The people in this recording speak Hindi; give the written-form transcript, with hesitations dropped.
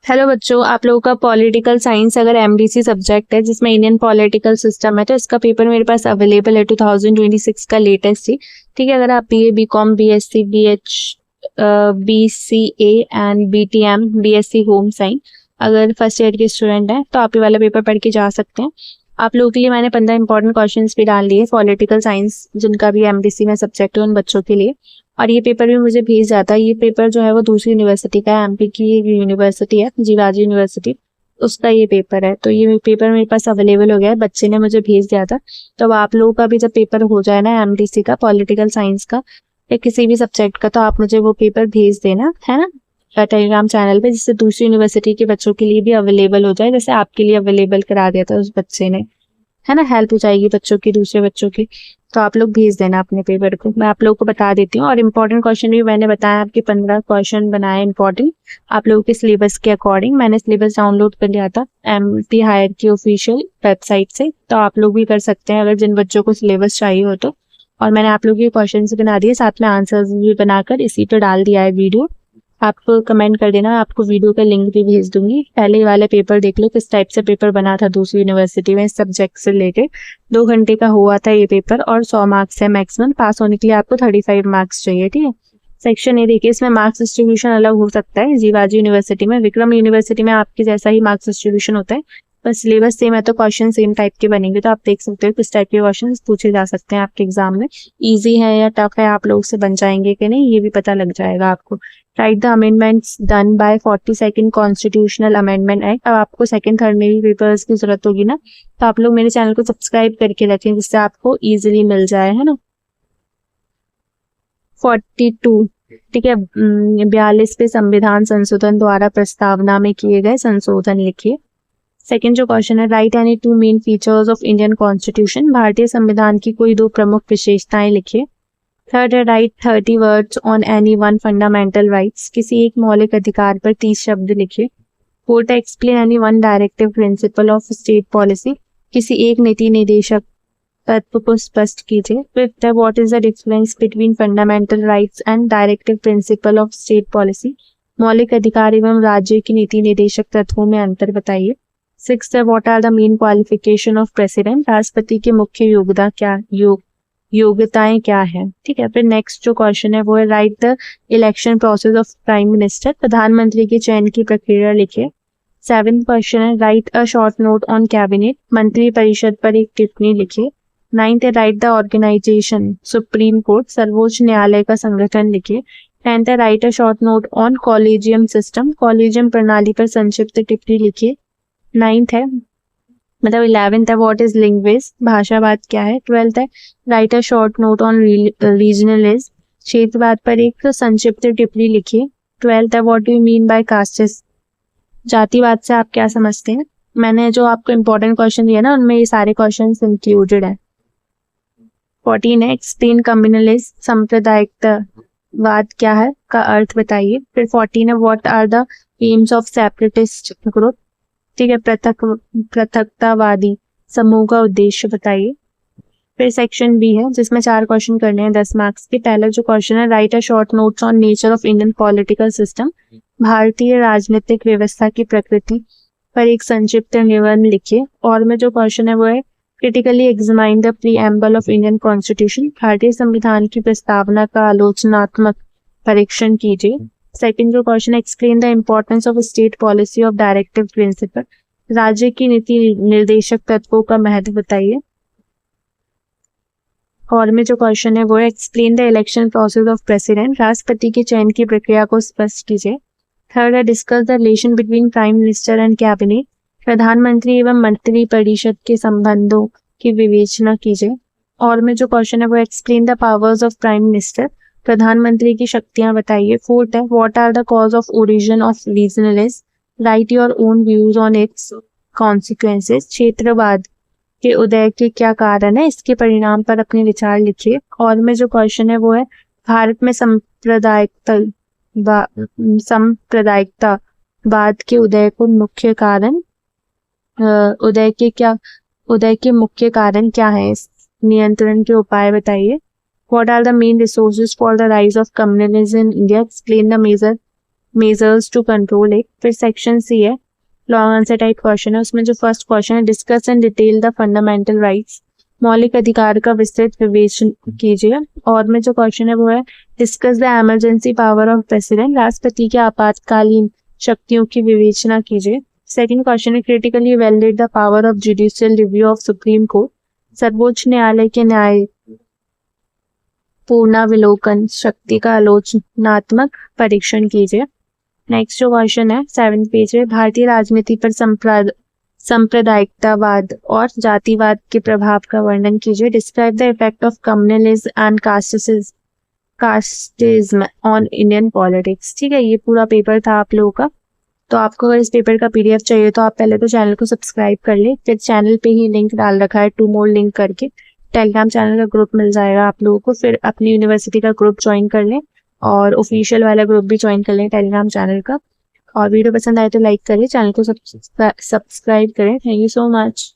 हेलो बच्चों, आप लोगों का पॉलिटिकल साइंस अगर एमडीसी सब्जेक्ट है जिसमें इंडियन पॉलिटिकल सिस्टम है तो इसका पेपर मेरे पास अवेलेबल है 2026 का लेटेस्ट ही। ठीक है, अगर आप BA BCom BSc BH BCA and BTM BSc home science अगर फर्स्ट ईयर के स्टूडेंट हैं तो आप ये वाला पेपर पढ़ के जा सकते हैं। आप लोगों के लिए मैंने 15 इंपॉर्टेंट क्वेश्चंस भी डाल लिए पॉलिटिकल साइंस जिनका भी एमडीसी में सब्जेक्ट है उन बच्चों के लिए। और ये पेपर भी मुझे भेज जाता है। ये पेपर जो है वो दूसरी यूनिवर्सिटी का है, एमपी की यूनिवर्सिटी है जीवाजी यूनिवर्सिटी, उसका ये पेपर है। तो ये पेपर मेरे पास अवेलेबल हो गया है, बच्चे ने मुझे भेज दिया था। तो अब आप लोगों का भी जब पेपर हो जाए ना एमडीसी का, पॉलिटिकल साइंस का या किसी भी सब्जेक्ट का, तो आप मुझे वो पेपर भेज देना, है ना, टेलीग्राम चैनल पे, जिससे दूसरी यूनिवर्सिटी के बच्चों के लिए भी अवेलेबल हो जाए, जैसे आपके लिए अवेलेबल करा दिया था उस बच्चे ने, है ना। हेल्प हो जाएगी बच्चों की, दूसरे बच्चों की। तो आप लोग भेज देना अपने पेपर को, मैं आप लोगों को बता देती हूँ। और इम्पोर्टेंट क्वेश्चन भी मैंने बताया, आपके 15 क्वेश्चन बनाए इंपॉर्टेंट आप लोगों के सिलेबस के अकॉर्डिंग। मैंने सिलेबस डाउनलोड कर लिया था एमपी हायर की ऑफिशियल वेबसाइट से, तो आप लोग भी कर सकते हैं अगर जिन बच्चों को सिलेबस चाहिए हो तो। और मैंने आप लोगों के क्वेश्चन बना दिए, साथ में आंसर्स भी बनाकर इसी पे डाल दिया है वीडियो। आप कमेंट कर देना, आपको वीडियो का लिंक भी भेज दूंगी। पहले वाले पेपर देख लो किस टाइप से पेपर बना था दूसरी यूनिवर्सिटी में इस सब्जेक्ट से रिलेटेड। 2 घंटे का हुआ था ये पेपर और 100 मार्क्स है मैक्सिमम। पास होने के लिए आपको 35 मार्क्स चाहिए, ठीक है। सेक्शन ए देखिए, इसमें मार्क्स डिस्ट्रीब्यूशन अलग हो सकता है। जीवाजी यूनिवर्सिटी में, विक्रम यूनिवर्सिटी में आपके जैसा ही मार्क्स डिस्ट्रीब्यूशन होता है, पर सिलेबस सेम है तो क्वेश्चन सेम टाइप के बनेंगे। तो आप देख सकते हो किस टाइप के क्वेश्चन पूछे जा सकते हैं आपके एग्जाम में, इजी है या टफ है, आप लोग से बन जाएंगे कि नहीं ये भी पता लग जाएगा आपको। Right the amendments done by 42nd constitutional amendment act. अब आपको सेकंड थर्ड में भी पेपर्स की जरूरत होगी ना, तो आप लोग मेरे चैनल को सब्सक्राइब करके रखें जिससे आपको इजीली मिल जाए, है ना। 42, ठीक है, 42वें संविधान संशोधन द्वारा प्रस्तावना में किए गए संशोधन लिखिए। सेकंड जो क्वेश्चन है, right any 2 main features of Indian constitution. भारतीय संविधान की कोई 2 प्रमुख विशेषताएं लिखिए। थर्ड है, right 30 words on any one fundamental rights. किसी एक मौलिक अधिकार पर 30 शब्द लिखिए। फोर्थ है, explain any one directive principle of state policy. किसी एक नीति निर्देशक तत्व को स्पष्ट कीजिए। फिफ्थ है, what is the difference between fundamental rights and directive principle of state policy. मौलिक अधिकार एवं राज्य की नीति निर्देशक तत्वों में अंतर बताइए। सिक्स्थ है, what are the main qualification of president. राष्ट्रपति के मुख्य योग्यताएं क्या है, ठीक है। फिर नेक्स्ट जो क्वेश्चन है वो है, write the election process of prime minister. प्रधानमंत्री के चयन की प्रक्रिया लिखिए। सेवेंथ क्वेश्चन है, write a short note on cabinet. मंत्री परिषद पर एक टिप्पणी लिखिए। नाइन्थ है, write the organisation supreme court. सर्वोच्च न्यायालय का संगठन लिखिए। टेंथ है, write a short note on collegium system. Collegium प्रणाली पर संक्षिप्त टिप्पणी लिखिए। नाइन्थ है, मतलब 11th है, व्हाट इज लिंग्विस्ट, भाषावाद क्या है। 12th है, write a short note on regionalism. क्षेत्रवाद पर एक संक्षिप्त टिप्पणी लिखिए। 12th है, what do you mean by casteist, जातिवाद से आप क्या समझते हैं। मैंने जो आपको इंपॉर्टेंट क्वेश्चन दिया ना उनमें ये सारे क्वेश्चन इंक्लूडेड है। 14 है, एक्सप्लेन कम्युनलिज्म, सांप्रदायिकतावाद क्या है का अर्थ बताइए। फिर 14 है, what are the aims of separatist group, ठीक है, पृथकतावादी समूह का उद्देश्य बताइए। फिर सेक्शन बी है जिसमें 4 क्वेश्चन करने हैं 10 मार्क्स के। पहला जो क्वेश्चन है, write a short notes on nature of Indian political system. भारतीय राजनीतिक व्यवस्था की प्रकृति पर एक संक्षिप्त निबंध लिखिए। और में जो क्वेश्चन है वो है, critically examine the preamble of Indian constitution. भारतीय संविधान की प्रस्तावना का आलोचनात्मक परीक्षण कीजिए। सेकंड जो क्वेश्चन है, explain the importance of state policy of directive principle. राज्य की नीति निर्देशक तत्वों का महत्व बताइए। और में जो क्वेश्चन है वो है, explain the election process of president. राष्ट्रपति के चयन की प्रक्रिया को स्पष्ट कीजिए। थर्ड है, discuss the relation between prime minister and cabinet. प्रधानमंत्री एवं मंत्री परिषद के संबंधों की विवेचना कीजिए। और में जो क्वेश्चन है वो, explain the powers of prime minister. प्रधानमंत्री की शक्तियां बताइए। फोर्थ है, what are the cause of origin of regionalism. Write your own views on its consequences. क्षेत्रवाद के उदय के क्या कारण है, इसके परिणाम पर अपने विचार लिखिए। और में जो क्वेश्चन है वो है, भारत में सांप्रदायिकतावाद के उदय को मुख्य कारण उदय के मुख्य कारण क्या है, इस नियंत्रण के उपाय बताइए। What are the main resources for the rise of communism in India? Explain the major measures to control it. फिर सेक्शन सी है, लॉन्ग आंसर टाइप क्वेश्चन है, उसमें जो फर्स्ट क्वेश्चन है, discuss and detail the fundamental rights, मौलिक अधिकार का विस्तृत विवेचन कीजिए। और में जो क्वेश्चन है वो है, discuss the emergency power of president, राष्ट्रपति के आपातकालीन शक्तियों की विवेचना कीजिए। सेकंड क्वेश्चन है, critically evaluate the power of judicial review of supreme court, सर्वोच्च न्यायालय के न्याय पूर्णाविलोकन शक्ति का आलोचनात्मक परीक्षण कीजिए। नेक्स्ट जो क्वेश्चन है 7th पेज पे, भारतीय राजनीति पर सांप्रदायिकतावाद और जातिवाद के प्रभाव का वर्णन कीजिए। Describe the effect of communalism and casteism on Indian politics. ठीक है, ये पूरा पेपर था आप लोगों का। तो आपको अगर इस पेपर का पीडीएफ चाहिए तो आप पहले तो चैनल को सब्सक्राइब कर ले, फिर चैनल पे ही लिंक डाल रखा है 2 more लिंक करके, टेलीग्राम चैनल का ग्रुप मिल जाएगा आप लोगों को, फिर अपनी यूनिवर्सिटी का ग्रुप ज्वाइन कर लें और ऑफिशियल वाला ग्रुप भी ज्वाइन कर लें टेलीग्राम चैनल का। और वीडियो पसंद आए तो लाइक करें, चैनल को सब्सक्राइब करें। Thank you so much.